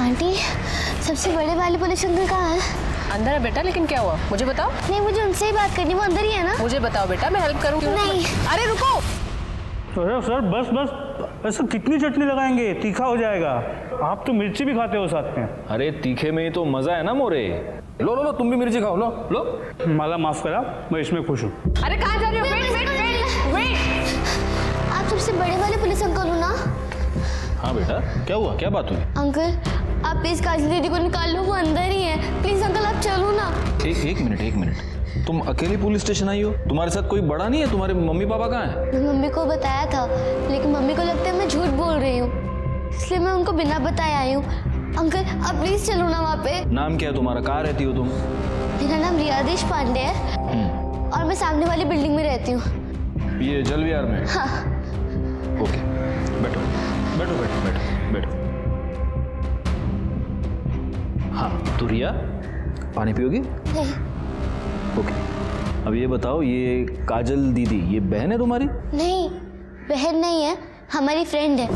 Aunty, सबसे बड़े वाले पुलिस अंकल कहाँ है? अंदर है बेटा, लेकिन क्या हुआ मुझे बताओ। नहीं, मुझे उनसे ही बात करनी, वो अंदर ही है ना? मुझे बताओ बेटा, मैं हेल्प करूँ। नहीं। अरे रुको। सर बस बस, ऐसा कितनी चटनी लगाएंगे, तीखा हो जाएगा। आप तो मिर्ची भी खाते हो साथ में। अरे तीखे में ही तो मजा है ना मोरे। लो लो लो, तुम भी मिर्ची खाओ, लो लो। माला माफ करा, मैं इसमें खुश हूँ। अरे कहाँ जा रहे हो? वेट। आप सबसे बड़े वाले पुलिस अंकल हो ना? हाँ बेटा, क्या हुआ, क्या बात हुई? अंकल, आप प्लीज काजल दीदी को निकाल लो, वो अंदर ही है। प्लीज अंकल, आप चलो ना। एक मिनट, तुम अकेली पुलिस स्टेशन आई हो? तुम्हारे साथ कोई बड़ा नहीं है? तुम्हारे मम्मी पापा कहाँ हैं? मैं मम्मी को बताया था, लेकिन मम्मी को लगता है मैं झूठ बोल रही हूँ, इसलिए मैं उनको बिना बताए आई हूँ। अंकल, आप प्लीज चलो ना वहाँ पे। नाम क्या है तुम्हारा? कहाँ रहती हो तुम? मेरा नाम रिया देशपांडे है और मैं सामने वाली बिल्डिंग में रहती हूँ। ये जल विहार में? हाँ। ओके, बैठो बैठो बैठो बैठो बैठो। हाँ तो रिया, पानी पियोगी? नहीं। ओके, अब ये बताओ, ये काजल दीदी ये बहन है तुम्हारी? नहीं, बहन नहीं है, हमारी फ्रेंड है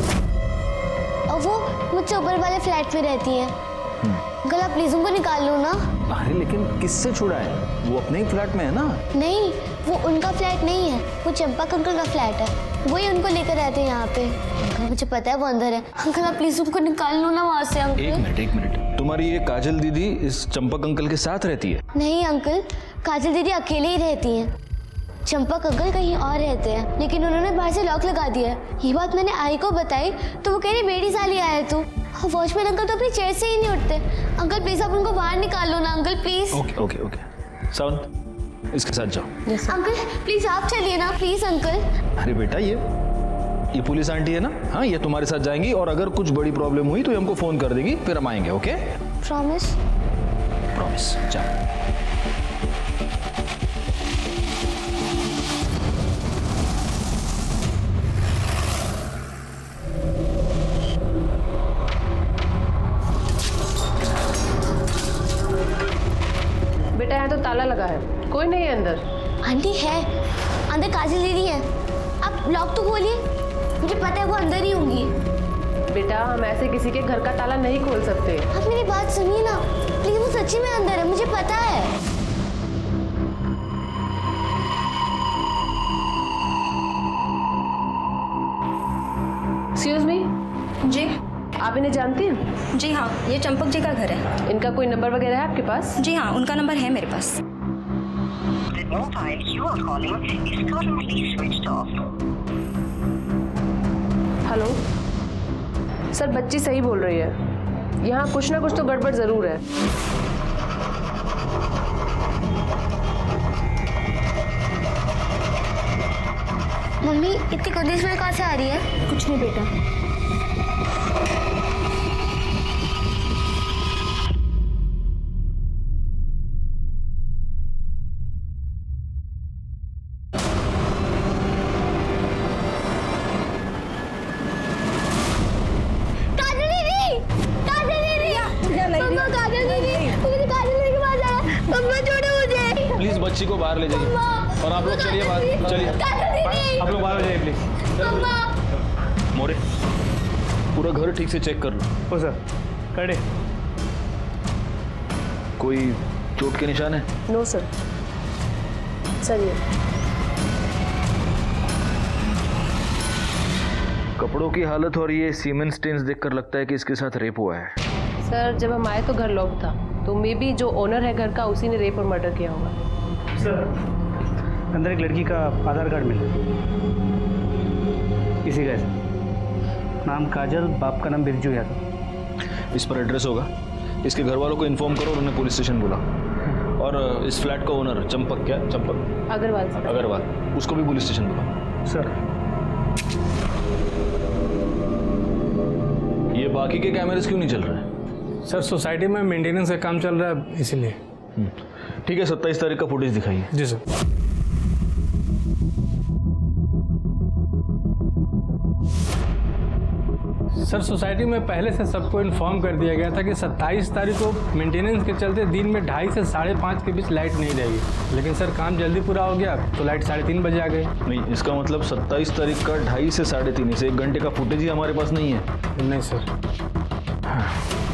और वो मुझसे ऊपर वाले फ्लैट में रहती है। अंकल, आप प्लीज उनको निकाल लो ना। अरे लेकिन किससे छुड़ाए? वो अपने ही फ्लैट में है ना? नहीं, वो उनका फ्लैट नहीं है, वो चंपक अंकल का फ्लैट है, वही उनको लेकर रहते हैं यहाँ पे। अंकल, मुझे पता है वो अंदर है। अंकल, आप प्लीज उनको निकाल लो ना वहाँ से। अंकल एक मिनट, तुम्हारी ये काजल दीदी इस चंपक अंकल के साथ रहती है? नहीं अंकल, काजल दीदी अकेले ही रहती हैं। चंपक अंकल कहीं और रहते हैं, लेकिन उन्होंने बाहर से लॉक लगा दिया है। ये बात मैंने आई को बताई तो वो कह रही मेरी साली आया तू। वॉचमैन अंकल तो अपनी चेयर से ही नहीं उठते। अंकल प्लीज आप उनको बाहर निकाल लो ना। Uncle please. ओके सावंत, इसके साथ जाओ। अंकल प्लीज आप चलिए ना, प्लीज अंकल। अरे बेटा, ये पुलिस आंटी है ना? हाँ, ये तुम्हारे साथ जाएंगी और अगर कुछ बड़ी प्रॉब्लम हुई तो ये हमको फोन कर देगी, फिर हम आएंगे। ओके? प्रॉमिस? प्रॉमिस। चल। बेटा यहाँ तो ताला लगा है, कोई नहीं है अंदर। आंटी है अंदर, काजल दीदी है। आप लॉक तो खोलिए, मुझे पता है वो अंदर ही होंगी। बेटा, हम ऐसे किसी के घर का ताला नहीं खोल सकते। आप मेरी बात सुनिए ना प्लीज, वो सच्ची में अंदर है, मुझे पता है। एक्सक्यूज मी जी। आप इन्हें जानती हैं? जी हाँ, ये चंपक जी का घर है। इनका कोई नंबर वगैरह है आपके पास? जी हाँ, उनका नंबर है मेरे पास। The mobile you are calling is currently switched off. Hello sir, बच्ची सही बोल रही है, यहाँ कुछ ना कुछ तो गड़बड़ जरूर है। मम्मी, इतनी गंदी स्मेल कहाँ से आ रही है? कुछ नहीं बेटा। प्लीज बच्ची को बाहर ले जाइए और आप लोग चलिए बाहर, चलिए आप लोग बाहर हो जाइए प्लीज। मोरे, पूरा घर ठीक से चेक कर लो। ओ सर, कड़े। कोई चोट के निशान है? No sir. चलिए। कपड़ों की हालत और ये सीमेंट स्टेन्स देखकर लगता है कि इसके साथ रेप हुआ है। सर, जब हम आए तो घर लॉक था, तो मे बी जो ओनर है घर का उसी ने रेप और मर्डर किया होगा। सर, अंदर एक लड़की का आधार कार्ड मिला, इसी का है, नाम काजल, बाप का नाम बिरजू यादव। इस पर एड्रेस होगा, इसके घर वालों को इन्फॉर्म करो और उन्हें पुलिस स्टेशन बुला। और इस फ्लैट का ओनर चंपक, क्या चंपक अग्रवाल सर। अग्रवाल, उसको भी पुलिस स्टेशन बुला। सर, ये बाकी के कैमरेस क्यों नहीं चल रहे हैं? सर, सोसाइटी में मेंटेनेंस का काम चल रहा है, इसीलिए। ठीक है, 27 तारीख का फुटेज दिखाइए। जी सर। सर, सोसाइटी में पहले से सबको इन्फॉर्म कर दिया गया था कि 27 तारीख को मेंटेनेंस के चलते दिन में 2:30 से 5:30 के बीच लाइट नहीं रहेगी, लेकिन सर काम जल्दी पूरा हो गया तो लाइट 3:30 बजे आ गई। नहीं, इसका मतलब 27 तारीख का 2:30 से 3:30, इसे 1 घंटे का फुटेज ही हमारे पास नहीं है। नहीं सर।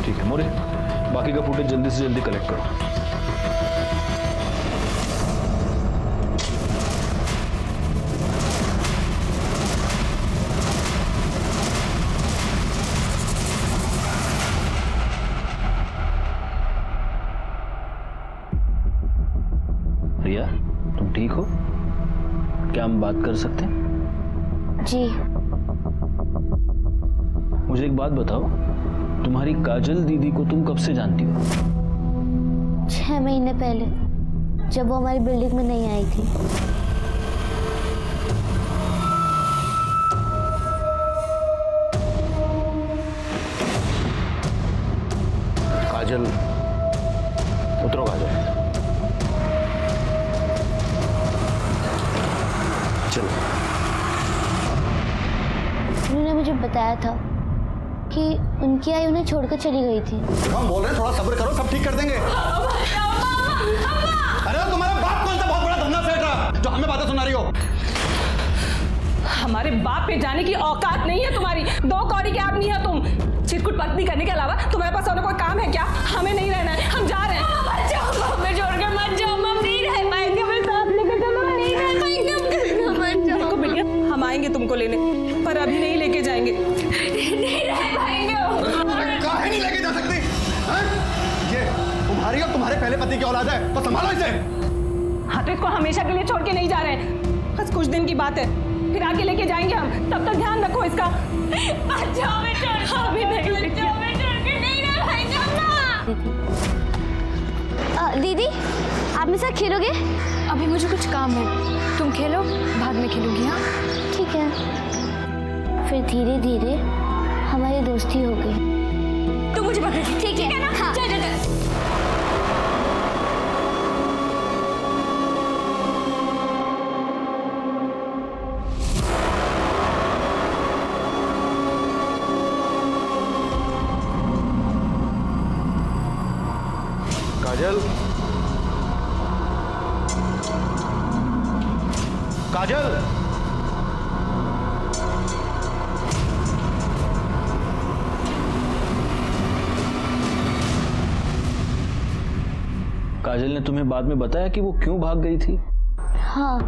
ठीक है मोरे, बाकी का फुटेज जल्दी से जल्दी कलेक्ट करो। रिया, तुम ठीक हो? क्या हम बात कर सकते हैं? जी। मुझे एक बात बताओ, तुम्हारी काजल दीदी को तुम कब से जानती हो? 6 महीने पहले, जब वो हमारी बिल्डिंग में नहीं आई थी। काजल, उतरो काजल। चलो। उन्होंने मुझे बताया था कि उनकी आई उन्हें छोड़कर चली गई थी। हम बोल रहे हैं, थोड़ा सब्र करो, सब ठीक कर देंगे। अरे तुम्हारा बाप कौन सा बहुत बड़ा धंधा सेठ रहा जो हमें बातें सुना रही हो? हमारे बाप पे जाने की औकात नहीं है तुम्हारी। 2 कौड़ी के आदमी है तुम। चिटकुट पत्नी करने के अलावा तुम्हारे पास और कोई काम है क्या? हमें नहीं रहना है, हम जा रहे हैं। मत जाओ, हमें छोड़कर मत जाओ। हम नहीं रह पाएंगे, हमें साथ लेकर चलो। नहीं रह पाएंगे, मत जाओ। देखो बिटिया, हम आएंगे तुमको लेने, पर अभी नहीं लेके जाएंगे। नहीं रह पाएंगे। काहे नहीं लेके जा सकती? ये तुम्हारी और तुम्हारे पहले पति की औलाद है, तो संभालो इसे। हाँ तो इसको हमेशा के लिए छोड़ के नहीं जा रहे हैं, बस कुछ दिन की बात है, फिर आके लेके जाएंगे हम। तब तक ध्यान रखो इसका। दीदी, आप मेरे साथ खेलोगे? अभी मुझे कुछ काम है, तुम खेलो, बाद में खेलूंगी। हाँ ठीक है। फिर धीरे धीरे हमारी दोस्ती हो गई। तुम मुझे पकड़, ठीक है ना? हाँ। चल चल चल। काजल, काजल, काजल ने तुम्हें बाद में बताया कि वो क्यों भाग गई थी? हाँ,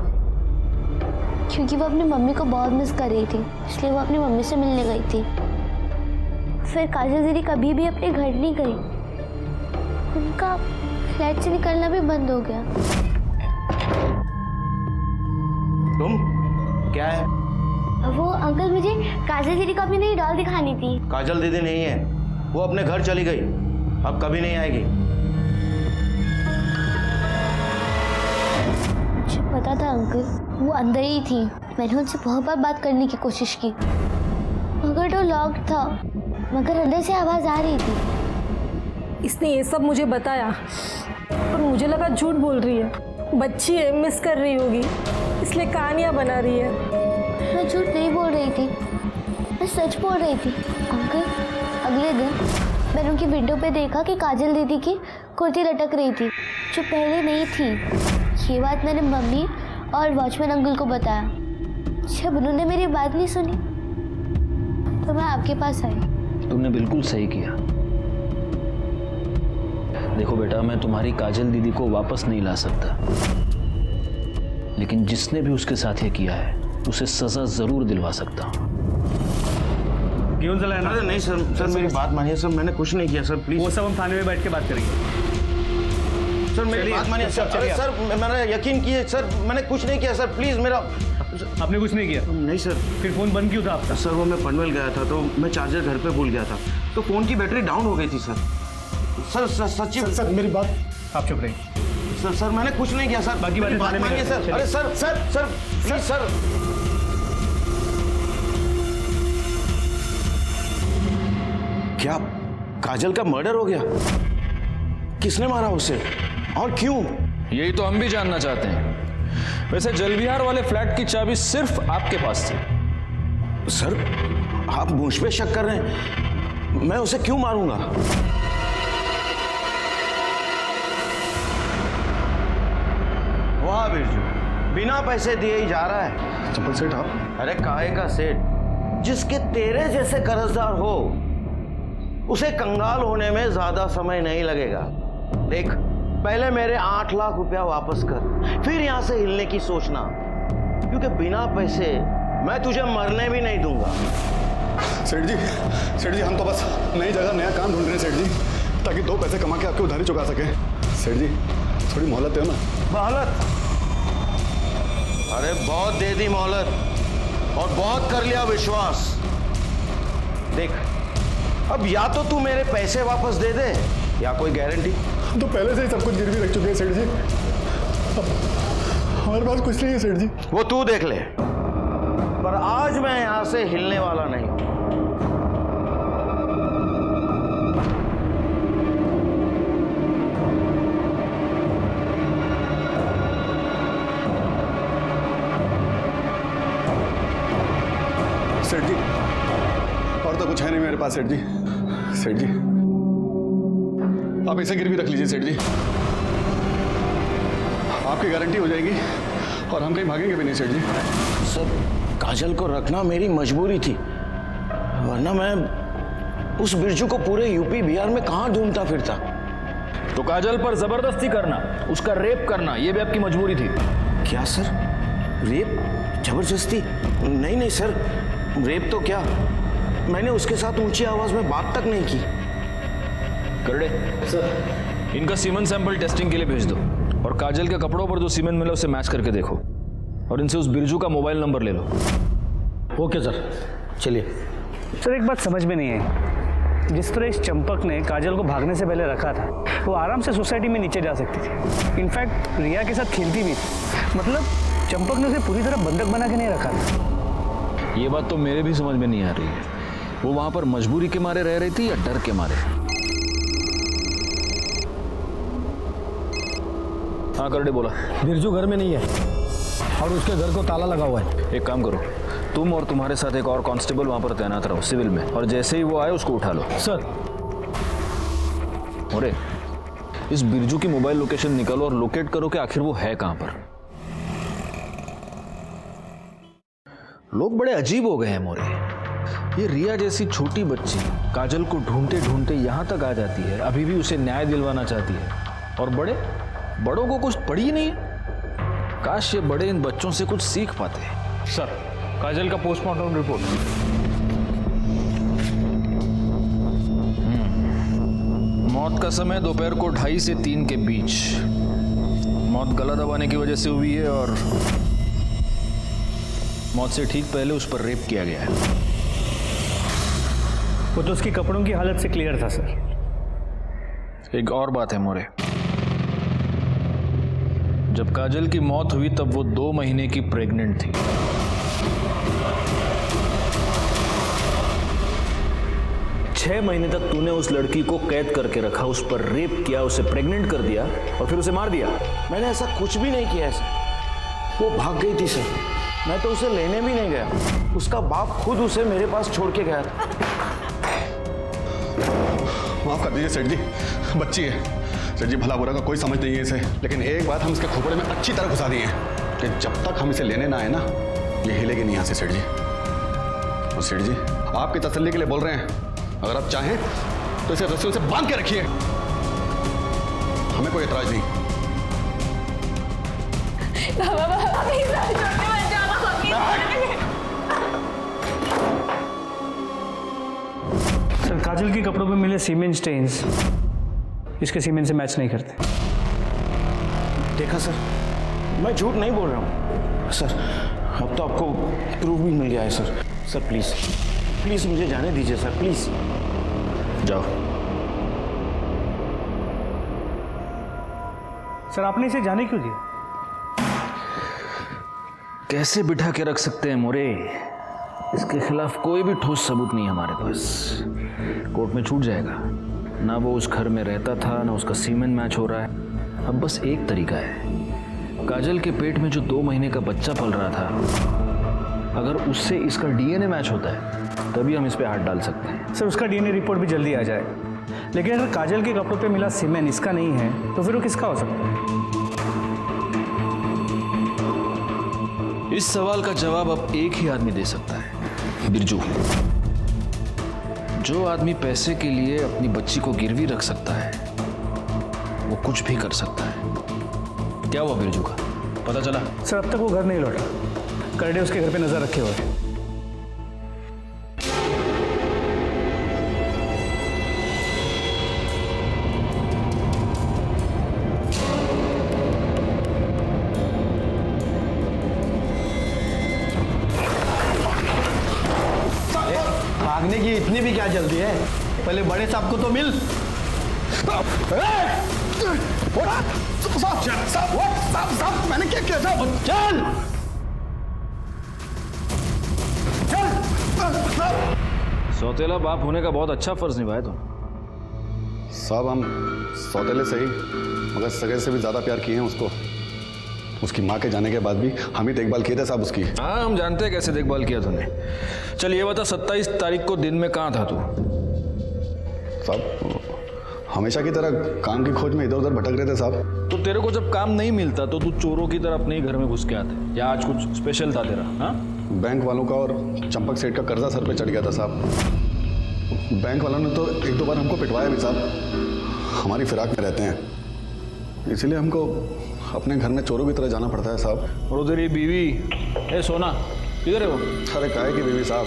क्योंकि वो अपनी मम्मी को बहुत मिस कर रही थी, इसलिए वो अपनी मम्मी से मिलने गई थी। फिर काजल दीदी कभी भी अपने घर नहीं गई, उनका फ्लैट से निकलना भी बंद हो गया। तुम क्या है? वो अंकल, मुझे काजल दीदी को अपनी नई डॉल दिखानी थी। काजल दीदी नहीं है, वो अपने घर चली गई, अब कभी नहीं आएगी। मुझे पता था अंकल, वो अंदर ही थी। मैंने उनसे बहुत बार बात करने की कोशिश की, मगर डोर लॉक्ड था, मगर अंदर से आवाज आ रही थी। इसने ये सब मुझे बताया, पर मुझे लगा झूठ बोल रही है। बच्ची है, मिस कर रही होगी, इसलिए कहानियां बना रही है। मैं झूठ नहीं बोल रही थी, मैं सच बोल रही थी। अंकल, अगले दिन मैंने उनकी विंडो पे देखा कि काजल दीदी की कुर्ती लटक रही थी, जो पहले नहीं थी। ये बात मैंने मम्मी और वॉचमैन अंकल को बताया। जब उन्होंने मेरी बात नहीं सुनी, तो मैं आपके पास आई। तुमने बिल्कुल सही किया। देखो बेटा, मैं तुम्हारी काजल दीदी को वापस नहीं ला सकता, लेकिन जिसने भी उसके साथ ये किया है उसे सजा जरूर दिलवा सकता हूँ। क्यों चलाया ना? अरे नहीं सर, सर मेरी बात मानिए सर, मैंने कुछ नहीं किया सर, प्लीज। वो सब हम थाने में बैठ के बात करेंगे। सर मेरी बात मानिए सर। अरे सर, मैंने यकीन किए सर, मैंने कुछ नहीं किया सर, प्लीज मेरा। आपने कुछ नहीं किया? नहीं सर। फिर फोन बंद क्यों था आपका? सर वो मैं पनवेल गया था, तो मैं चार्जर घर पे भूल गया था, तो फोन की बैटरी डाउन हो गई थी सर। सर सच्ची सर मेरी बात, आप चुप रहिए। सर, सर मैंने कुछ नहीं किया सर, बाकी बातें थाने में मानिए सर। अरे sir sir sir please sir. क्या काजल का मर्डर हो गया? किसने मारा उसे और क्यों? यही तो हम भी जानना चाहते हैं। वैसे जलविहार वाले फ्लैट की चाबी सिर्फ आपके पास थी। सर आप मुझ पे शक कर रहे हैं, मैं उसे क्यों मारूंगा? वाह बिरजू, बिना पैसे दिए ही जा रहा है। चप्पल सेठ आप? अरे काहे का सेठ, जिसके तेरे जैसे कर्जदार हो उसे कंगाल होने में ज्यादा समय नहीं लगेगा। देख, पहले मेरे 8 लाख रुपया वापस कर, फिर यहां से हिलने की सोचना, क्योंकि बिना पैसे मैं तुझे मरने भी नहीं दूंगा। सेठ जी हम तो बस नई जगह नया काम ढूंढ रहे हैं सेठ जी, ताकि 2 पैसे कमा के आपकी उधारी चुका सके। सेठ जी थोड़ी मोहलत दो ना। मोहलत? अरे बहुत दे दी मोहलत और बहुत कर लिया विश्वास। देख, अब या तो तू मेरे पैसे वापस दे दे या कोई गारंटी। तो पहले से ही सब कुछ गिरवी रख चुके हैं सेठ जी, अब हमारे पास कुछ नहीं है सेठ जी। वो तू देख ले, पर आज मैं यहां से हिलने वाला नहीं। सेठ जी और तो कुछ है नहीं मेरे पास सेठ जी। सेठ जी आप इसे गिरवी रख लीजिए सेठ जी, आपकी गारंटी हो जाएगी और हम कहीं भागेंगे भी नहीं सेठ जी। सर, काजल को रखना मेरी मजबूरी थी, वरना मैं उस बिरजू को पूरे यूपी बिहार में कहां ढूंढता फिरता। तो काजल पर जबरदस्ती करना, उसका रेप करना, यह भी आपकी मजबूरी थी? क्या सर? रेप? जबरदस्ती? नहीं सर, रेप तो क्या, मैंने उसके साथ ऊंची आवाज में बात तक नहीं की। करड़े सर, इनका सीमेन सैंपल टेस्टिंग के लिए भेज दो और काजल के कपड़ों पर जो सीमेन मिला उसे मैच करके देखो और इनसे उस बिरजू का मोबाइल नंबर ले लो। Okay sir. चलिए। सर एक बात समझ में नहीं है, जिस तरह इस चंपक ने काजल को भागने से पहले रखा था, वो आराम से सोसाइटी में नीचे जा सकती थी। इनफैक्ट रिया के साथ खेलती भी थी। मतलब चंपक ने उसे पूरी तरह बंधक बना के नहीं रखा था। ये बात तो मेरे भी समझ में नहीं आ रही है, वो वहां पर मजबूरी के मारे रह रही थी या डर के मारे? हाँ करड़े बोला। बिरजू घर में नहीं है और उसके घर को ताला लगा हुआ है। एक काम करो, तुम और तुम्हारे साथ एक और कांस्टेबल वहां पर तैनात रहो सिविल में, और जैसे ही वो आए उसको उठा लो। सर। अरे इस बिरजू की मोबाइल लोकेशन निकालो और लोकेट करो कि आखिर वो है कहां पर। लोग बड़े अजीब हो गए हैं मोरे। ये रिया जैसी छोटी बच्ची काजल को ढूंढते ढूंढते यहां तक आ जाती है, अभी भी उसे न्याय दिलवाना चाहती है, और बड़ों को कुछ पड़ी ही नहीं है। काश ये बड़े इन बच्चों से कुछ सीख पाते। सर, काजल का पोस्टमार्टम रिपोर्ट। मौत का समय दोपहर को 2:30 से 3 के बीच। मौत गला दबाने की वजह से हुई है और मौत से ठीक पहले उस पर रेप किया गया है। वो तो उसकी कपड़ों की हालत से क्लियर था सर। एक और बात है मोरे, जब काजल की मौत हुई तब वो 2 महीने की प्रेग्नेंट थी। छह महीने तक तूने उस लड़की को कैद करके रखा, उस पर रेप किया, उसे प्रेग्नेंट कर दिया और फिर उसे मार दिया। मैंने ऐसा कुछ भी नहीं किया सर, वो भाग गई थी सर, मैं तो उसे लेने भी नहीं गया, उसका बाप खुद उसे मेरे पास छोड़ के गया था। माफ कर दीजिए सेठ जी, बच्ची है सेठ जी, भला बुरा का कोई समझ नहीं है इसे, लेकिन एक बात हम इसके खोपड़े में अच्छी तरह घुसा दी है कि जब तक हम इसे लेने ना आए ना, ये हिलेगी नहीं यहाँ से सेठ जी। और सेठ जी आपकी तसल्ली के लिए बोल रहे हैं, अगर आप चाहें तो इसे रस्सियों से बांध के रखिए, हमें कोई एतराज नहीं। सर, काजल के कपड़ों पे मिले सीमेंट स्टेन्स इसके सीमेंट से मैच नहीं करते। देखा सर, मैं झूठ नहीं बोल रहा हूँ सर, अब तो आपको प्रूफ भी मिल गया है सर। सर प्लीज प्लीज मुझे जाने दीजिए सर, प्लीज। जाओ। सर आपने इसे जाने क्यों दिया? कैसे बिठा के रख सकते हैं मोरे, इसके खिलाफ कोई भी ठोस सबूत नहीं हमारे पास, कोर्ट में छूट जाएगा। ना वो उस घर में रहता था, ना उसका सीमेन मैच हो रहा है। अब बस एक तरीका है, काजल के पेट में जो 2 महीने का बच्चा पल रहा था, अगर उससे इसका डीएनए मैच होता है तभी हम इस पे हाथ डाल सकते हैं। सर उसका डीएनए रिपोर्ट भी जल्दी आ जाए, लेकिन अगर काजल के कपड़ों पे मिला सीमेंट इसका नहीं है तो फिर वो किसका हो सकता है? इस सवाल का जवाब अब एक ही आदमी दे सकता है, बिरजू। जो आदमी पैसे के लिए अपनी बच्ची को गिरवी रख सकता है वो कुछ भी कर सकता है। क्या हुआ बिरजू का, पता चला? सर अब तक वो घर नहीं लौटा। करडे उसके घर पे नजर रखे हुए हैं। भागने की इतनी भी क्या जल्दी है? पहले बड़े साहब को तो मिल। साहब मैंने क्या किया? साहब चल चल। सौतेला बाप होने का बहुत अच्छा फर्ज निभाया तुम। साहब हम सौतेले से ही मगर सगे से भी ज़्यादा प्यार किए हैं उसको। उसकी माँ के जाने के बाद भी हम ही देखभाल किए थे साहब उसकी। हाँ हम जानते हैं कैसे देखभाल किया तूने। चल ये बता 27 तारीख को दिन में कहाँ था तू? साहब हमेशा की तरह काम की खोज में इधर उधर भटक रहे थे साहब। तो तेरे को जब काम नहीं मिलता तो तू चोरों की तरह अपने ही घर में घुस के आते, या आज कुछ स्पेशल था तेरा? हाँ बैंक वालों का और चंपक सेठ का कर्जा सर पे चढ़ गया था साहब। बैंक वालों ने तो एक दो बार हमको पिटवाया भी साहब। हमारी फिराक में रहते हैं, इसीलिए हमको अपने घर में चोरों की तरह जाना पड़ता है साहब। और उधर ये बीवी, ए सोना किधर है वो? अरे काहे की बीवी साहब,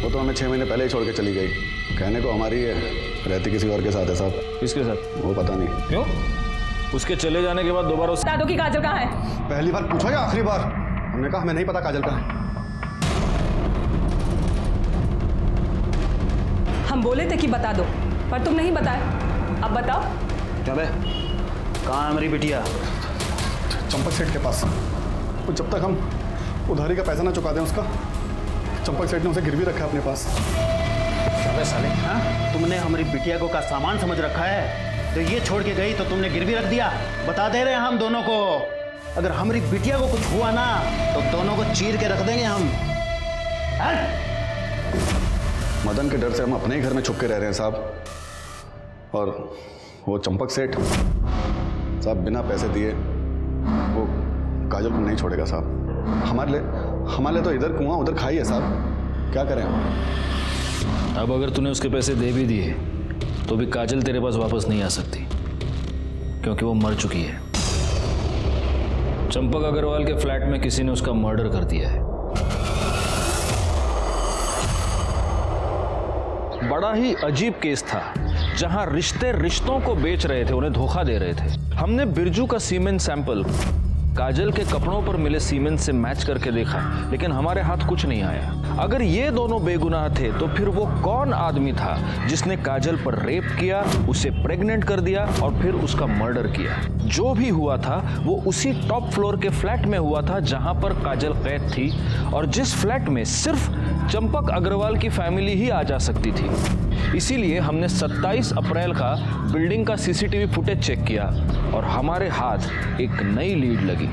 वो तो हमें 6 महीने पहले ही छोड़ के चली गई। कहने को हमारी है, रहती किसी और के साथ है साहब। किसके साथ? वो पता नहीं। क्यों? उसके चले जाने के बाद दोबारा बता दो कि काजल कहाँ है? पहली बार पूछा या आखिरी बार? हमने कहा हमें नहीं पता काजल कहाँ है। हम बोले थे कि बता दो, पर तुम नहीं बताए। अब बताओ। क्या बे, कहाँ है हमारी बिटिया? चंपक सेठ के पास। तो जब तक हम उधारी का पैसा ना चुका दें उसका, चंपक सेठ ने उसे गिरवी रखा है अपने पास। अबे साले, हाँ? तुमने हमारी बिटिया को का सामान समझ रखा है, तो ये छोड़ के गई तो तुमने गिरवी रख दिया। बता दे रहे हैं हम दोनों को, अगर हमारी बिटिया को कुछ हुआ ना तो दोनों को चीर के रख देंगे हम। मदन के डर से हम अपने ही घर में छुप के रह रहे हैं साहब। और वो चंपक सेठ साहब बिना पैसे दिए वो काजल को नहीं छोड़ेगा साहब। हमारे लिए तो इधर कुआं उधर खाई है साहब। क्या करें हम? अब अगर तूने उसके पैसे दे भी दिए तो भी काजल तेरे पास वापस नहीं आ सकती, क्योंकि वो मर चुकी है। चंपक अग्रवाल के फ्लैट में किसी ने उसका मर्डर कर दिया है। बड़ा ही अजीब केस था, जहां रिश्ते रिश्तों को बेच रहे थे, उन्हें धोखा दे रहे थे। हमने बिरजू का सीमेंट सैंपल काजल के कपड़ों पर मिले सीमेंट से मैच करके देखा, लेकिन हमारे हाथ कुछ नहीं आया। अगर ये दोनों बेगुनाह थे तो फिर वो कौन आदमी था जिसने काजल पर रेप किया, उसे प्रेग्नेंट कर दिया और फिर उसका मर्डर किया? जो भी हुआ था वो उसी टॉप फ्लोर के फ्लैट में हुआ था जहां पर काजल कैद थी, और जिस फ्लैट में सिर्फ चंपक अग्रवाल की फैमिली ही आ जा सकती थी। इसीलिए हमने 27 अप्रैल का बिल्डिंग का सीसीटीवी फुटेज चेक किया और हमारे हाथ एक नई लीड लगी।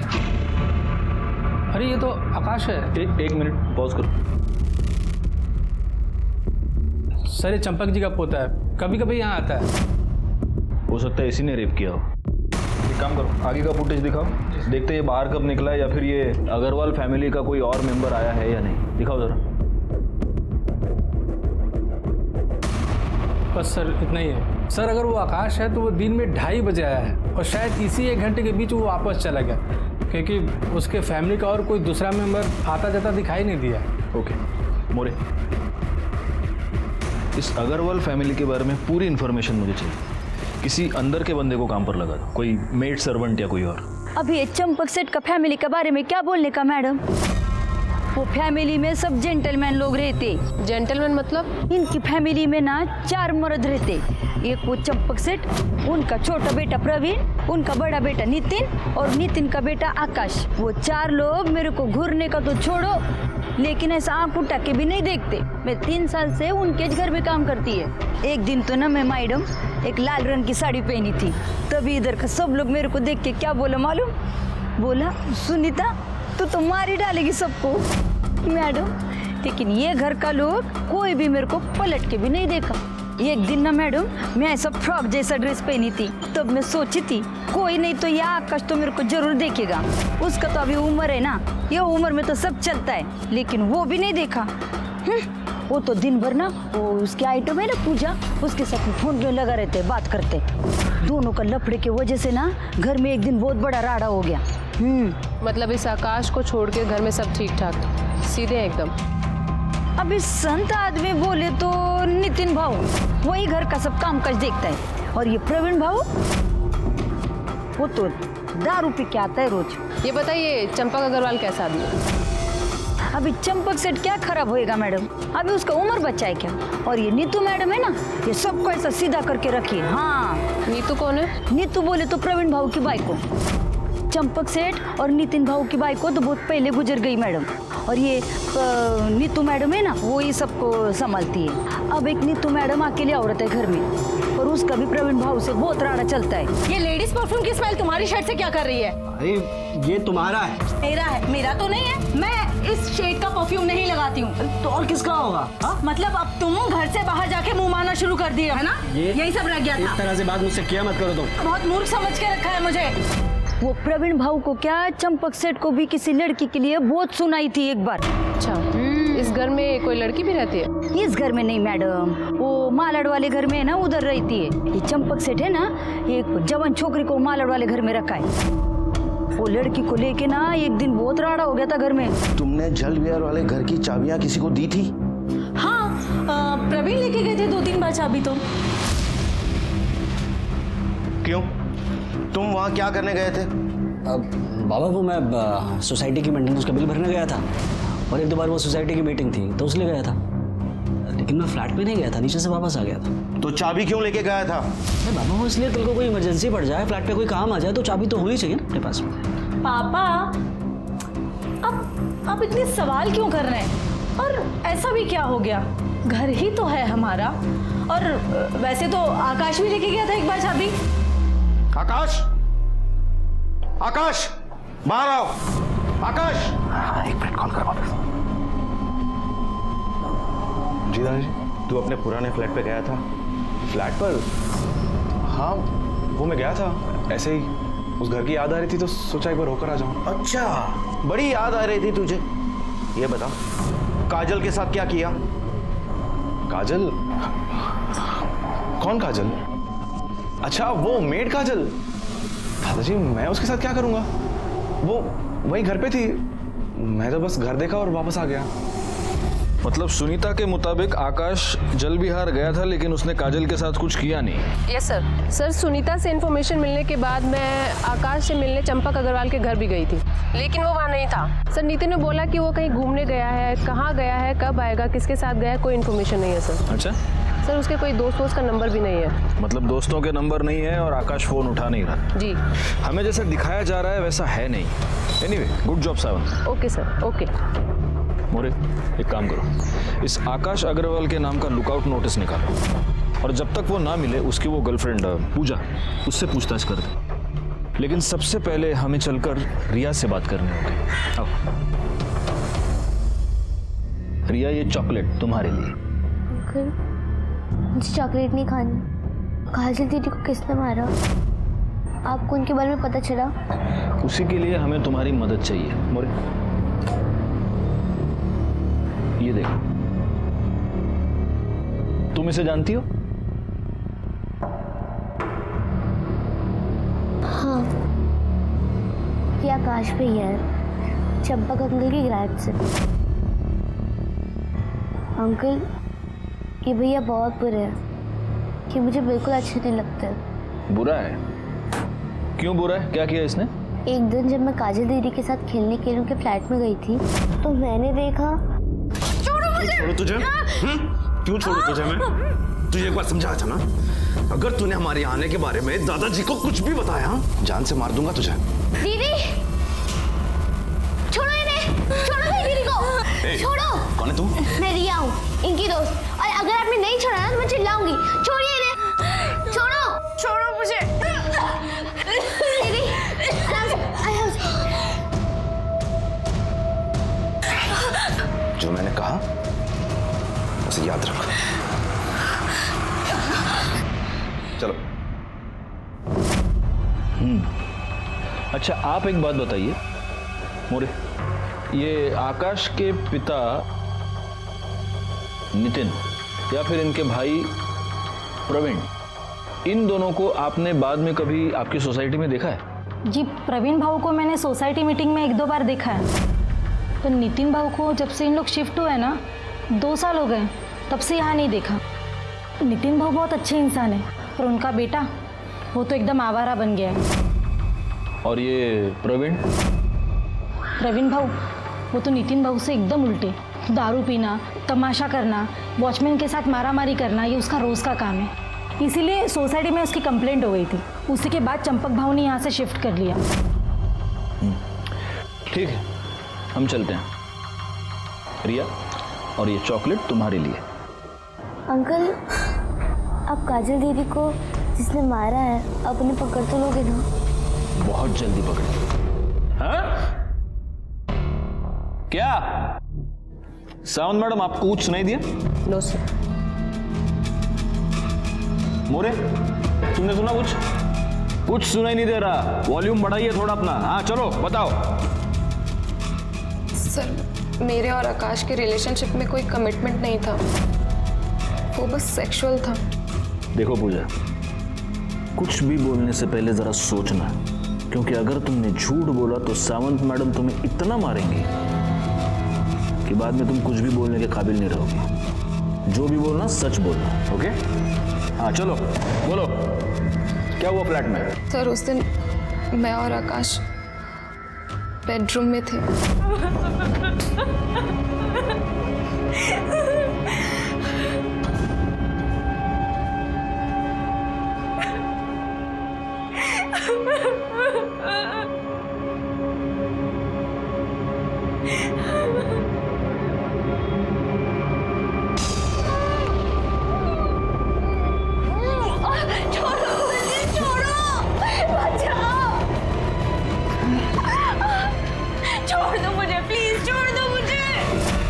अरे ये तो आकाश है। एक मिनट पॉज करो। सर ये चंपक जी का पोता है, कभी कभी यहाँ आता है। हो सकता है इसी ने रेप किया हो। एक काम करो, आगे का फुटेज दिखाओ, देखते हैं ये बाहर कब निकला है या फिर ये अग्रवाल फैमिली का कोई और मेंबर आया है या नहीं। दिखाओ जरा। बस सर इतना ही है। सर अगर वो आकाश है तो वो दिन में 2:30 बजे आया है और शायद इसी 1 घंटे के बीच वो वापस चला गया, क्योंकि उसके फैमिली का और कोई दूसरा मेंबर आता जाता दिखाई नहीं दिया। ओके मोरे, इस अग्रवाल फैमिली के बारे में पूरी इन्फॉर्मेशन मुझे चाहिए। किसी अंदर के बंदे को काम पर लगा दो, कोई मेड सर्वेंट या कोई और। अभी ये चंपक सेठ का फैमिली के बारे में क्या बोलने का मैडम? वो फैमिली में सब जेंटलमैन लोग रहते। जेंटलमैन मतलब? इनकी फैमिली में ना 4 मर्द रहते। एक वो चंपक सेठ, उनका छोटा बेटा प्रवीण, उनका बड़ा बेटा नितिन और नितिन का बेटा आकाश। वो 4 लोग मेरे को घूरने का तो छोड़ो, लेकिन ऐसा आंख उठा के भी नहीं देखते। मैं 3 साल से उनके घर में काम करती है। एक दिन तो ना मैं मैडम एक लाल रंग की साड़ी पहनी थी, तभी इधर का सब लोग मेरे को देख के क्या बोला मालूम? बोला सुनीता तू तो मार ही डालेगी सबको। मैडम लेकिन ये घर का लोग कोई भी मेरे को पलट के भी नहीं देखा। एक दिन ना मैडम मैं ऐसा फ्रॉक जैसा ड्रेस पहनी थी, तब मैं सोची थी कोई नहीं तो यह आकाश तो मेरे को जरूर देखेगा, उसका तो अभी उम्र है ना, ये उम्र में तो सब चलता है, लेकिन वो भी नहीं देखा। वो तो दिन भर ना वो उसके आइटम है ना पूजा, उसके साथ फोन पे लगा रहते बात करते। दोनों का लफड़े की वजह से ना घर में एक दिन बहुत बड़ा राड़ा हो गया। मतलब इस आकाश को छोड़ के घर में सब ठीक ठाक सीधे हैं एकदम। अब इस संत आदमी बोले तो नितिन भाऊ वही घर का सब काम काज देखता है, और ये प्रवीण भाऊ वो तो दारू पी के आता है रोज। ये बताइए चंपक अग्रवाल कैसा आदमी है? अभी चंपक सेठ क्या खराब होएगा मैडम, अभी उसका उम्र बच्चा है क्या। और ये नीतू मैडम है ना, ये सबको ऐसा सीधा करके रखी है। हाँ, नीतू कौन है? नीतू बोले तो प्रवीण भाऊ की बाइको। चंपक सेठ और नितिन भाऊ की बाइको तो बहुत पहले गुजर गई मैडम, और ये नीतू मैडम है ना, वो ये सबको संभालती है। अब एक नीतू मैडम अकेली औरत है घर में, और उसका भी प्रवीण भाऊ से बहुत राड़ा चलता है। ये लेडीज परफ्यूम की स्मेल तुम्हारी शर्ट से क्या कर रही है? अरे ये तुम्हारा है। मेरा है? मेरा तो नहीं है, मैं इस शेड का परफ्यूम नहीं लगाती हूँ। तो और किसका होगा? हाँ? मतलब अब तुम घर से बाहर जाके मुंह मारना शुरू कर दिए है ना? यही सब रह गया था। इस तरह से बात मुझसे किया मत करो तुम। बहुत मूर्ख समझ के रखा है मुझे। वो प्रवीण भाऊ को क्या, चंपक सेठ को भी किसी लड़की के लिए बहुत सुनाई थी एक बार। अच्छा, इस घर में कोई लड़की भी रहती है? इस घर में नहीं मैडम, वो मालाड वाले घर में है ना, उधर रहती है। ये चंपक सेठ है ना, एक जवान छोकरी को मालाड वाले घर में रखा है। वो लड़की को लेके ना एक दिन बहुत राड़ा हो गया था घर में। तुमने जल विहार वाले घर की चाबियां किसी को दी थी? हाँ, प्रवीण लेके गए थे 2-3 बार चाबी तो। क्यों? तुम वहाँ क्या करने गए थे? बाबा वो मैं सोसाइटी की मेंटेनेंस का बिल भरने गया था, और एक दो बार वो सोसाइटी की मीटिंग थी तो उसलिए गया था, लेकिन मैं फ्लैट में नहीं गया था, नीचे से वापस आ गया था। तो चाबी क्यों लेके गया था? अरे बाबा वो इसलिए कल को कोई इमरजेंसी पड़ जाए, फ्लैट पे कोई काम आ जाए तो चाबी तो होनी चाहिए ना अपने पास में। पापा अब इतने सवाल क्यों कर रहे हैं? और ऐसा भी क्या हो गया, घर ही तो है हमारा। और वैसे तो आकाश भी लेके गया था एक बार चाबी। आकाश, आकाश बाहर आओ। आकाश, एक मिनट कॉल कर वापस। जी दादाजी। तू अपने पुराने फ्लैट पे गया था? फ्लैट पर? हाँ वो मैं गया था, ऐसे ही उस घर की याद आ रही थी तो सोचा एक बार होकर आ जाऊं। अच्छा, बड़ी याद आ रही थी तुझे। ये बता, काजल के साथ क्या किया? काजल? कौन काजल? अच्छा वो मेड काजल। दादाजी मैं उसके साथ क्या करूंगा, वो वही घर पे थी, मैं तो बस घर देखा और वापस आ गया। मतलब सुनीता के मुताबिक आकाश जल विहार गया था लेकिन उसने काजल के साथ कुछ किया नहीं। Yes sir. सर सुनीता से इन्फॉर्मेशन मिलने के बाद मैं आकाश से मिलने चंपक अग्रवाल के घर भी गई थी, लेकिन वो वहाँ नहीं था। सर नितिन ने बोला कि वो कहीं घूमने गया है, कहाँ गया है, कब आएगा, किसके साथ गया है, कोई इन्फॉर्मेशन नहीं है सर। अच्छा सर उसके कोई दोस्त का नंबर भी नहीं है। मतलब दोस्तों के नंबर नहीं है और आकाश फोन उठा नहीं रहा। जी हमें जैसा दिखाया जा रहा है वैसा है नहीं। Anyway good job Sawan. Okay sir. Okay More एक काम करो, इस आकाश अग्रवाल के नाम का लुकआउट नोटिस निकालो, और जब तक वो ना मिले उसकी वो गर्लफ्रेंड पूजा, उससे पूछताछ कर दे। लेकिन सबसे पहले हमें चलकर रिया से बात करनी होगी। आओ रिया, ये चॉकलेट तुम्हारे लिए। अंकल मुझे चॉकलेट नहीं खानी। काजल दीदी को किसने मारा? आपको उनके बारे में पता चला? उसी के लिए हमें तुम्हारी मदद चाहिए मोरे। ये देखो, तुम इसे जानती हो? हाँ, ये आकाश भैया है, चंपक अंकल की ग्रैंड से। अंकल ये भैया बहुत बुरे हैं, कि मुझे बिल्कुल अच्छे नहीं लगते। बुरा है? क्यों बुरा है, क्या किया इसने? एक दिन जब मैं काजल दीदी के साथ खेलने के लिए उनके फ्लैट में गई थी तो मैंने देखा। छोड़ो तुझे? क्यों छोड़ू तुझे मैं? तुझे एक बार समझाया था ना, अगर तूने हमारे आने के बारे में दादाजी को कुछ भी बताया जान से मार दूंगा तुझे। दीदी छोड़ो इन्हें, छोड़ो दीदी को। छोड़ो। कौन है तू? मैं रिया हूँ, इनकी दोस्त, और अगर आपने नहीं छोड़ा ना तो मैं चिल्लाऊंगी। छोड़िए इन्हें, छोड़ो। छोड़ो मुझे। दीदी जो मैंने कहा उसे याद रखो। चलो। अच्छा आप एक बात बताइए मोरे, ये आकाश के पिता नितिन या फिर इनके भाई प्रवीण, इन दोनों को आपने बाद में कभी आपकी सोसाइटी में देखा है? जी, प्रवीण भाऊ को मैंने सोसाइटी मीटिंग में 1-2 बार देखा है। तो नितिन भाऊ को जब से इन लोग शिफ्ट हुए ना, 2 साल हो गए, तब से यहाँ नहीं देखा। नितिन भाऊ बहुत अच्छे इंसान है, पर उनका बेटा वो तो एकदम आवारा बन गया है। और ये प्रवीण भाऊ वो तो नितिन भाऊ से एकदम उल्टे। दारू पीना, तमाशा करना, वॉचमैन के साथ मारामारी करना, ये उसका रोज़ का काम है। इसीलिए सोसाइटी में उसकी कंप्लेंट हो गई थी। उसी के बाद चंपक भाऊ ने यहाँ से शिफ्ट कर लिया। ठीक है, हम चलते हैं। रिया, और ये चॉकलेट तुम्हारे लिए। अंकल, आप काजल दीदी को जिसने मारा है अपने पकड़ तो लोगे ना? बहुत जल्दी पकड़े। हाँ? क्या सावंत मैडम, आपको कुछ सुनाई दिया? No sir. मोरे, तुमने सुना कुछ? कुछ सुनाई नहीं दे रहा। वॉल्यूम बढ़ाइए थोड़ा अपना। हाँ चलो बताओ। सर, मेरे और आकाश के रिलेशनशिप में कोई कमिटमेंट नहीं था, वो बस सेक्सुअल था। देखो पूजा, कुछ भी बोलने से पहले जरा सोचना, क्योंकि अगर तुमने झूठ बोला तो सावंत मैडम तुम्हें इतना मारेंगी कि बाद में तुम कुछ भी बोलने के काबिल नहीं रहोगे। जो भी बोलना सच बोलना, ओके? हाँ चलो बोलो, क्या हुआ फ्लैट में? सर, उस दिन मैं और आकाश बेडरूम में थे।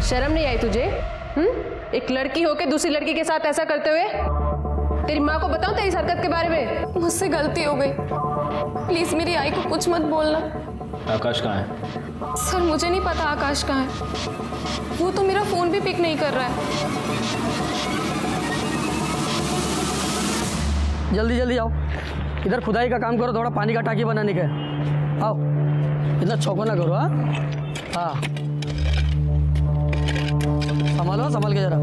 शर्म नहीं आई तुझे? एक लड़की होके दूसरी लड़की के साथ ऐसा करते हुए? तेरी माँ को बताऊं तेरी हरकत के बारे में? मुझसे गलती हो गई, प्लीज मेरी आई को कुछ मत बोलना। आकाश कहाँ है? सर, मुझे नहीं पता आकाश कहाँ है। वो तो मेरा फोन भी पिक नहीं कर रहा है। जल्दी जल्दी आओ, इधर खुदाई का काम करो, थोड़ा पानी का टाकी बनाने का है। आओ, इतना चौको ना करो। हाँ, संभालो, संभाल के जरा।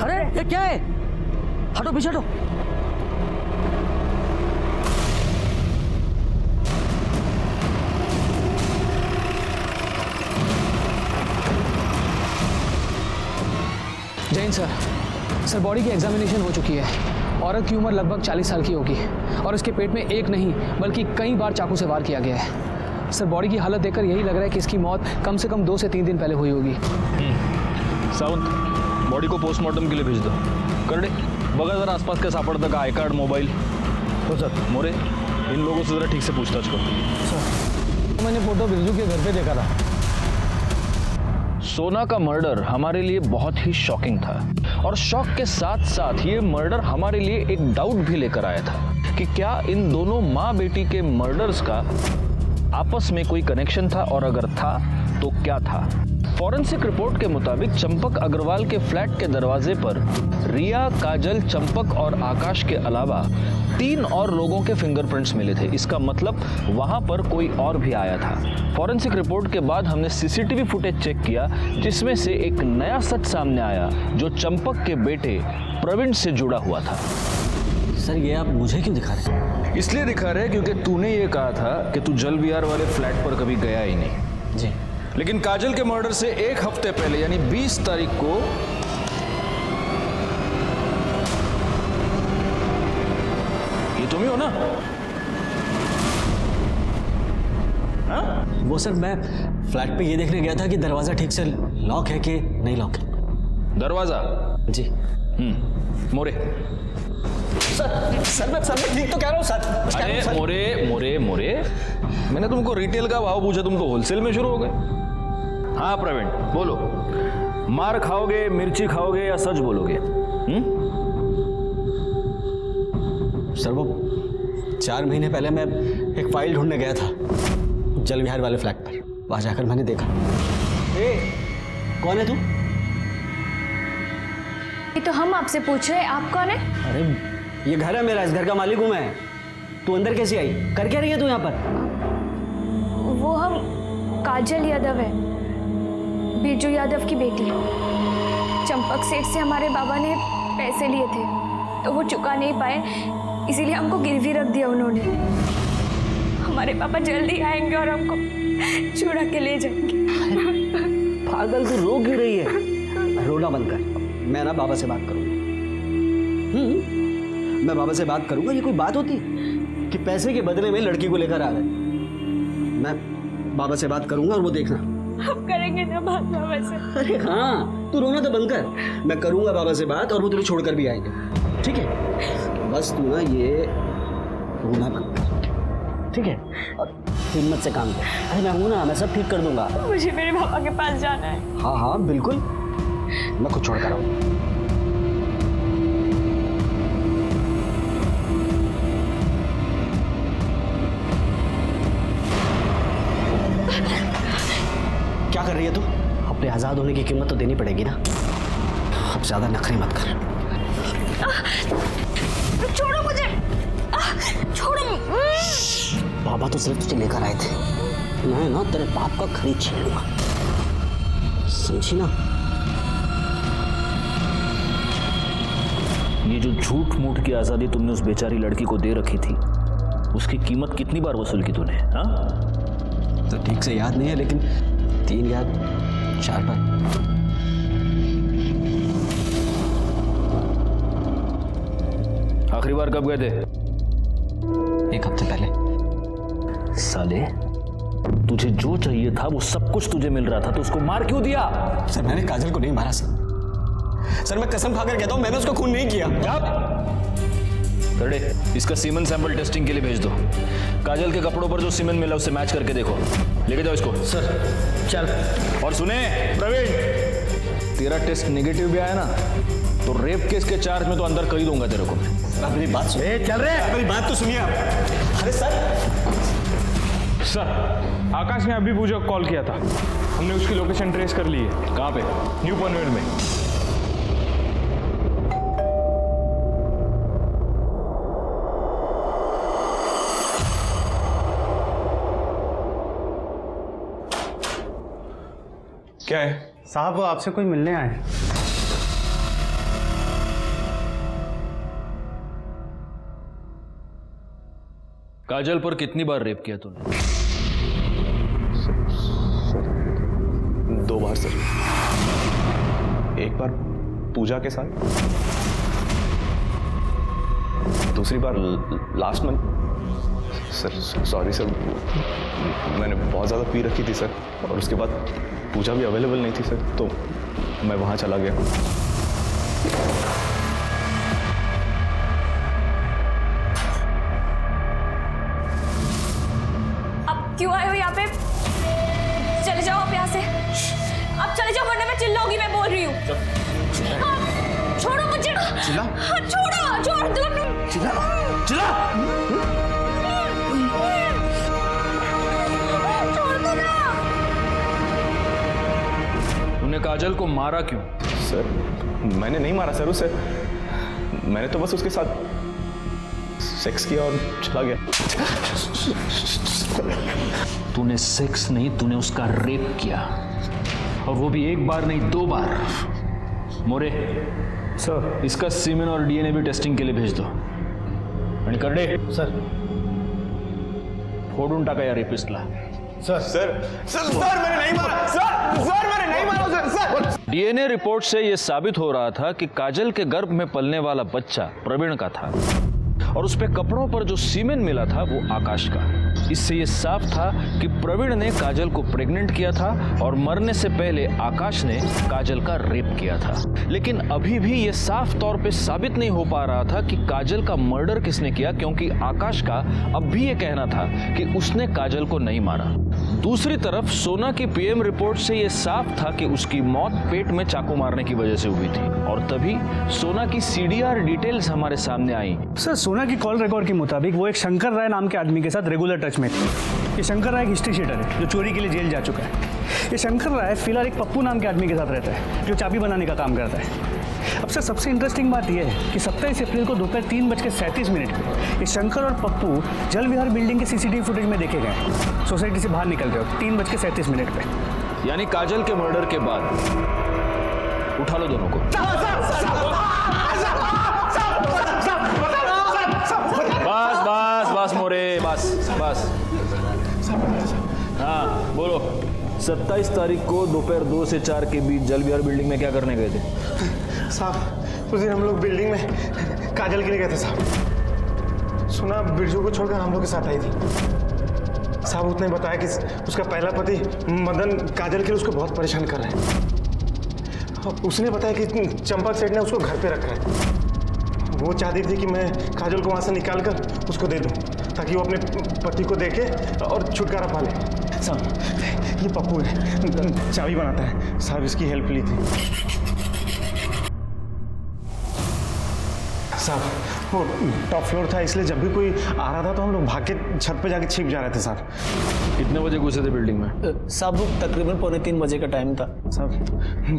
अरे ये क्या है? हटो पीछे हटो। जैन सर, बॉडी की एग्जामिनेशन हो चुकी है। औरत की उम्र लगभग 40 साल की होगी और इसके पेट में एक नहीं बल्कि कई बार चाकू से वार किया गया है। सर, बॉडी की हालत देखकर यही लग रहा है कि इसकी मौत कम से कम 2 से 3 दिन पहले हुई होगी। सावंत, बॉडी को पोस्टमार्टम के लिए भेज दो। कर दे, बगा जरा आसपास के सापड़ता का आई कार्ड, मोबाइल। तो सर मोरे, इन लोगों से जरा ठीक से पूछताछ करो। सर, मैंने फोटो बिरजू के घर पे देखा था। सोना का मर्डर हमारे लिए बहुत ही शॉकिंग था, और शॉक के साथ साथ ये मर्डर हमारे लिए एक डाउट भी लेकर आया था कि क्या इन दोनों माँ बेटी के मर्डर्स का आपस में कोई कनेक्शन था, और अगर था तो क्या था। फॉरेंसिक रिपोर्ट के मुताबिक चंपक अग्रवाल के फ्लैट के दरवाजे पर रिया, काजल, चंपक और आकाश के अलावा 3 और लोगों के फिंगरप्रिंट्स मिले थे। इसका मतलब वहां पर कोई और भी आया था। फॉरेंसिक रिपोर्ट के बाद हमने सीसीटीवी फुटेज चेक किया, जिसमें से एक नया सच सामने आया जो चंपक के बेटे प्रवीण से जुड़ा हुआ था। सर, ये आप मुझे क्यों दिखा रहे हैं? इसलिए दिखा रहे क्योंकि तूने ये कहा था कि तू जल विहार वाले फ्लैट पर कभी गया ही नहीं। जी, लेकिन काजल के मर्डर से 1 हफ्ते पहले यानी 20 तारीख को ये तुम ही हो ना? हाँ? वो सर, मैं फ्लैट पे ये देखने गया था कि दरवाजा ठीक से लॉक है कि नहीं लॉक है। दरवाजा? जी। मोरे। सर मैं ठीक तो कह रहा हूँ सर। अरे मोरे, मैंने तुमको रिटेल का भाव पूछा, तुम तो होलसेल में शुरू हो गए। हाँ प्रवीण, बोलो, मार खाओगे, मिर्ची खाओगे या सच बोलोगे? सर, वो 4 महीने पहले मैं एक फाइल ढूंढने गया था जल विहार वाले फ्लैट पर। वहां जाकर मैंने देखा। कौन है तू? ये तो हम आपसे पूछ रहे हैं, आप कौन है? अरे ये घर है मेरा, इस घर का मालिक हूँ मैं। तू अंदर कैसी आई? कर क्या रही है तू यहाँ पर? वो हम काजल यादव है, बीजू यादव की बेटी। चंपक सेठ से हमारे बाबा ने पैसे लिए थे तो वो चुका नहीं पाए, इसीलिए हमको गिरवी रख दिया उन्होंने। हमारे पापा जल्दी आएंगे और हमको छुड़ा के ले जाएंगे। पागल, तू रो क्यों रही है? रोना बंद कर, मैं ना बाबा से बात करूंगा। मैं बाबा से बात करूंगा। ये कोई बात होती कि पैसे के बदले में लड़की को लेकर आ गए? मैं बाबा से बात करूंगा और वो देखना। हम करेंगे ना बात बाबा से। अरे हाँ, तू रोना तो बंद कर, मैं करूंगा बाबा से बात और वो तुझे छोड़कर भी आएंगे, ठीक है? बस तू ना ये रोना बंद कर, ठीक है? और हिम्मत से काम कर। अरे मैं हूं ना, मैं सब ठीक कर दूंगा। मुझे मेरे पापा के पास जाना है। हाँ हाँ बिल्कुल, मैं खुद छोड़ कर आऊंगा। क्या कर रही है तू? अपने आजाद होने की कीमत तो देनी पड़ेगी ना। अब ज्यादा नखरे मत कर। छोड़ो मुझे, छोड़ो। बाबा तो सिर्फ तुझे लेकर आए थे, मैं ना तेरे बाप का खरीद छीन लूंगा, समझी ना? ये जो झूठ मूठ की आज़ादी तुमने उस बेचारी लड़की को दे रखी थी, उसकी कीमत कितनी बार वसूल की तूने? हाँ, तो ठीक से याद नहीं है, लेकिन 3 या 4 बार। आखिरी बार कब गए थे? 1 हफ्ते पहले। साले, तुझे जो चाहिए था वो सब कुछ तुझे मिल रहा था, तो उसको मार क्यों दिया? सर मैंने काजल को नहीं मारा सर, मैं कसम खाकर कहता हूं मैंने उसका खून नहीं किया। करड़े, इसका सीमेंट सैंपल टेस्टिंग के लिए भेज दो। काजल के कपड़ों पर जो सीमेंट मिला उससे मैच करके देखो। लेके जाओ इसको। सर चल। और सुने प्रवीण, तेरा टेस्ट नेगेटिव भी आया ना तो रेप केस के चार्ज में तो अंदर कर ही दूंगा तेरे को। मेरी बात सुन। चल रहे, मेरी बात तो सुनिए आप। अरे सर, आकाश ने अभी पूजा को कॉल किया था, हमने उसकी लोकेशन ट्रेस कर ली है। कहाँ पे? न्यू पनवेल में। क्या है साहब? वो आपसे कोई मिलने आए। काजल पर कितनी बार रेप किया तूने? 2 बार सर। एक बार पूजा के साथ, दूसरी बार last month. Sir sorry sir, मैंने बहुत ज़्यादा पी रखी थी सर, और उसके बाद पूजा भी अवेलेबल नहीं थी सर, तो मैं वहाँ चला गया। अब क्यों आए हो यहाँ पे? चले जाओ आप यहाँ से, अब चले जाओ वरना मैं चिल्लाऊंगी। मैं बोल रही हूँ। छोड़ो मुझे। चिल्ला? छोड़ो, छोड़ दो। चिल्ला। छोड़ दो ना। तूने काजल को मारा क्यों? सर मैंने नहीं मारा सर उसे, मैंने तो बस उसके साथ सेक्स किया और चला गया। तूने सेक्स नहीं, तूने उसका रेप किया, और वो भी 1 बार नहीं 2 बार। मोरे सर, इसका सीमेन और डीएनए भी टेस्टिंग के लिए भेज दो। आणि करडे सर, फोडून टाका या रेपिस्टला। सर मैंने नहीं मारा सर, मैंने नहीं मारा सर। डीएनए रिपोर्ट से यह साबित हो रहा था कि काजल के गर्भ में पलने वाला बच्चा प्रवीण का था, और उस पे कपड़ों पर जो सीमेन मिला था वो आकाश का। इससे ये साफ था कि प्रवीण ने काजल को प्रेग्नेंट किया था और मरने से पहले आकाश ने काजल का रेप किया था। लेकिन अभी भी ये साफ तौर पे साबित नहीं हो पा रहा था कि काजल का मर्डर किसने किया, क्योंकि आकाश का अब भी ये कहना था कि उसने काजल को नहीं मारा। दूसरी तरफ सोना की पीएम रिपोर्ट से ये साफ था कि उसकी मौत पेट में चाकू मारने की वजह से हुई थी, और तभी सोना की सीडीआर डिटेल्स हमारे सामने आई। सर, सोना की कॉल रिकॉर्ड के मुताबिक वो एक शंकर राय नाम के आदमी के साथ रेगुलर टच बैचमेट थे। ये शंकर राय एक हिस्ट्री शीटर है जो चोरी के लिए जेल जा चुका है। ये शंकर राय फिलहाल एक पप्पू नाम के आदमी के साथ रहता है जो चाबी बनाने का काम करता है। अब सर सबसे इंटरेस्टिंग बात यह है कि 27 अप्रैल को दोपहर 3:37 पे ये शंकर और पप्पू जल विहार बिल्डिंग के सीसीटीवी फुटेज में देखे गए। सोसाइटी से बाहर निकल रहे हो 3:37 पे। यानी काजल के मर्डर के बाद उठा लो दोनों को। बस बस बस मोरे, बस बस। हाँ बोलो, 27 तारीख को दोपहर 2 से 4 के बीच जल विहार बिल्डिंग में क्या करने गए थे? साहब उस दिन हम लोग बिल्डिंग में काजल के लिए गए थे साहब। सुना बिरजू को छोड़कर हम लोग के साथ आई थी साहब। उसने बताया कि उसका पहला पति मदन काजल के लिए उसको बहुत परेशान कर रहा है। उसने बताया कि चंपक सेठ ने उसको घर पे रखा है। वो चाहती थी कि मैं काजल को वहाँ से निकाल कर उसको दे दूँ ताकि वो अपने पति को देखे और छुटकारा पा ले। साहब ये पप्पू है, चाबी बनाता है साहब, इसकी हेल्प ली थी साहब। वो टॉप फ्लोर था इसलिए जब भी कोई आ रहा था तो हम लोग भाग के छत पे जाके छिप जा रहे थे साहब। कितने बजे घुसे थे बिल्डिंग में? साहब वो तकरीबन 2:45 बजे का टाइम था साहब।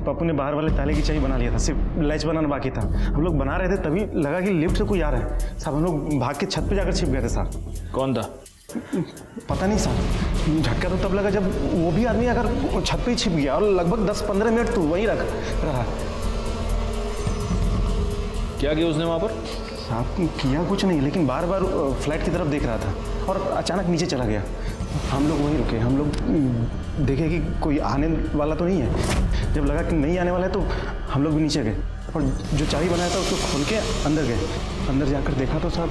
पप्पू ने बाहर वाले ताले की चाबी बना लिया था, सिर्फ लैच बनाना बाकी था। हम लोग बना रहे थे तभी लगा कि लिफ्ट से कोई आ रहा है साहब। हम लोग भाग के छत पे जाकर छिप गए थे साहब। कौन था? पता नहीं साहब, झटका तो तब लगा जब वो भी आदमी अगर छत पे ही छिप गया और लगभग 10-15 मिनट तो वहीं रहा। क्या किया उसने वहाँ पर? साहब किया कुछ नहीं, लेकिन बार बार फ्लैट की तरफ देख रहा था और अचानक नीचे चला गया। हम लोग वहीं रुके, हम लोग देखे कि कोई आने वाला तो नहीं है। जब लगा कि नहीं आने वाला है तो हम लोग भी नीचे गए और जो चाबी बनाया था उसको खोल के अंदर गए। अंदर जाकर देखा तो साहब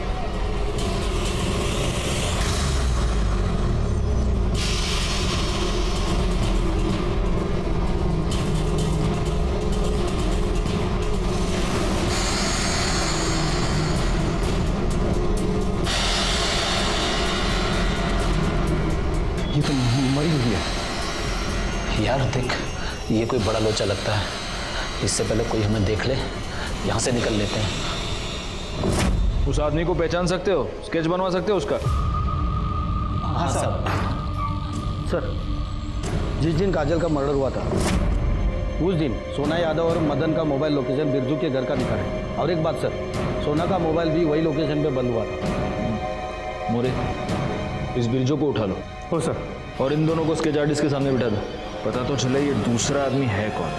ये तो मरी हुई है। यार देख, ये कोई बड़ा लोचा लगता है। इससे पहले कोई हमें देख ले, यहाँ से निकल लेते हैं। उस आदमी को पहचान सकते हो? स्केच बनवा सकते हो उसका? हाँ साहब। सर जिस दिन काजल का मर्डर हुआ था उस दिन सोना यादव और मदन का मोबाइल लोकेशन बिरजू के घर का दिखा है। और एक बात सर, सोना का मोबाइल भी वही लोकेशन पे बंद हुआ था। मोरे, इस बिरजू को उठा लो। हो सर। और इन दोनों को स्केच आर्टिस्ट के सामने बिठा दो, पता तो चले ये दूसरा आदमी है कौन।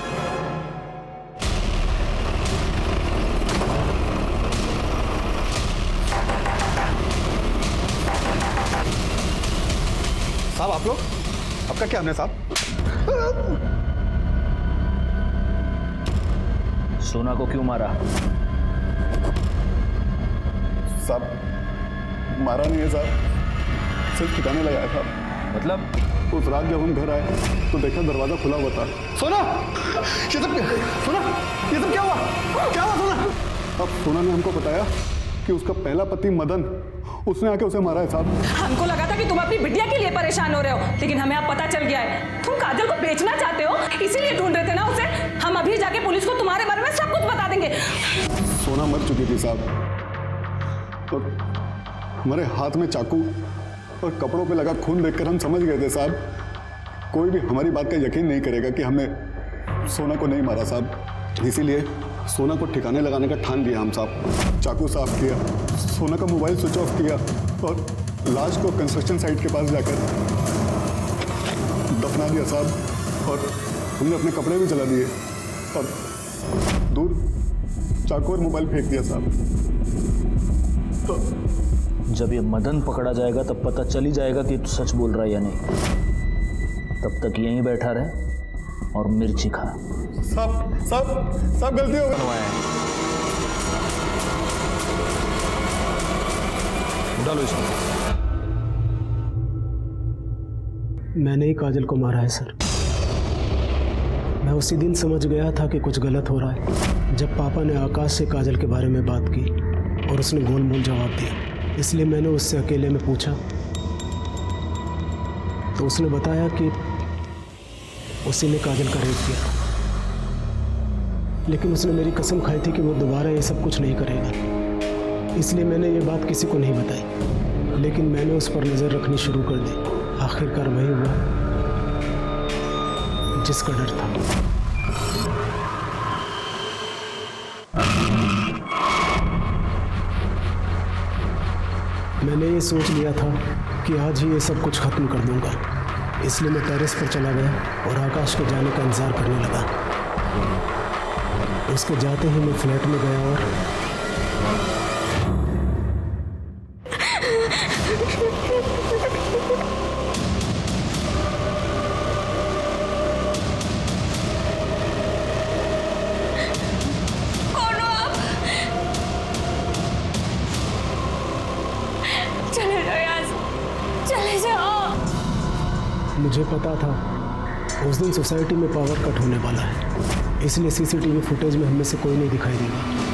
साहब आप लोग, आपका क्या हमने साहब? सोना को क्यों मारा? साहब मारा नहीं है साहब, सिर्फ ठिकाने लगाया था। मतलब? उस रात जब हम घर आए तो देखा दरवाजा खुला हुआ था। सोना, ये सब क्या हुआ? क्या हुआ सोना? अब सोना ने हमको बताया कि उसका पहला पति मदन, उसने आके उसे मारा है साहब। हमको लगा था कि तुम अपनी बिटिया के लिए परेशान हो रहे हो, लेकिन हमें अब पता चल गया है तुम काजल को बेचना चाहते हो, इसीलिए ढूंढ रहे थे ना उसे। हम अभी जाके पुलिस को तुम्हारे बारे में सब कुछ बता देंगे। सोना मर चुकी थी साहब, और हमारे हाथ में चाकू और कपड़ों पे लगा खून देखकर हम समझ गए थे साहब, कोई भी हमारी बात का यकीन नहीं करेगा कि हमने सोना को नहीं मारा साहब। इसीलिए सोना को ठिकाने लगाने का ठान लिया हम साहब। चाकू साफ किया, सोना का मोबाइल स्विच ऑफ किया और लाश को कंस्ट्रक्शन साइट के पास जाकर दफना दिया साहब। और हमने अपने कपड़े भी जला दिए और दूर चाकू और मोबाइल फेंक दिया साहब। तो जब ये मदन पकड़ा जाएगा तब पता चल ही जाएगा कि तू सच बोल रहा है या नहीं। तब तक यहीं बैठा रहे और मिर्ची खा। सब गलती हो गई। डालो इसको। मैंने ही काजल को मारा है सर। मैं उसी दिन समझ गया था कि कुछ गलत हो रहा है जब पापा ने आकाश से काजल के बारे में बात की और उसने गोल-मोल जवाब दिया। इसलिए मैंने उससे अकेले में पूछा तो उसने बताया कि उसी ने काजल का रेप किया, लेकिन उसने मेरी कसम खाई थी कि वो दोबारा ये सब कुछ नहीं करेगा। इसलिए मैंने ये बात किसी को नहीं बताई। लेकिन मैंने उस पर नज़र रखनी शुरू कर दी। आखिरकार वही हुआ जिसका डर था। मैंने ये सोच लिया था कि आज ही ये सब कुछ खत्म कर दूंगा, इसलिए मैं टेरेस पर चला गया और आकाश के जाने का इंतजार करने लगा। उसके जाते ही मैं फ्लैट में गया और मुझे पता था उस दिन सोसाइटी में पावर कट होने वाला है, इसलिए सीसीटीवी फुटेज में हमें से कोई नहीं दिखाई देगा।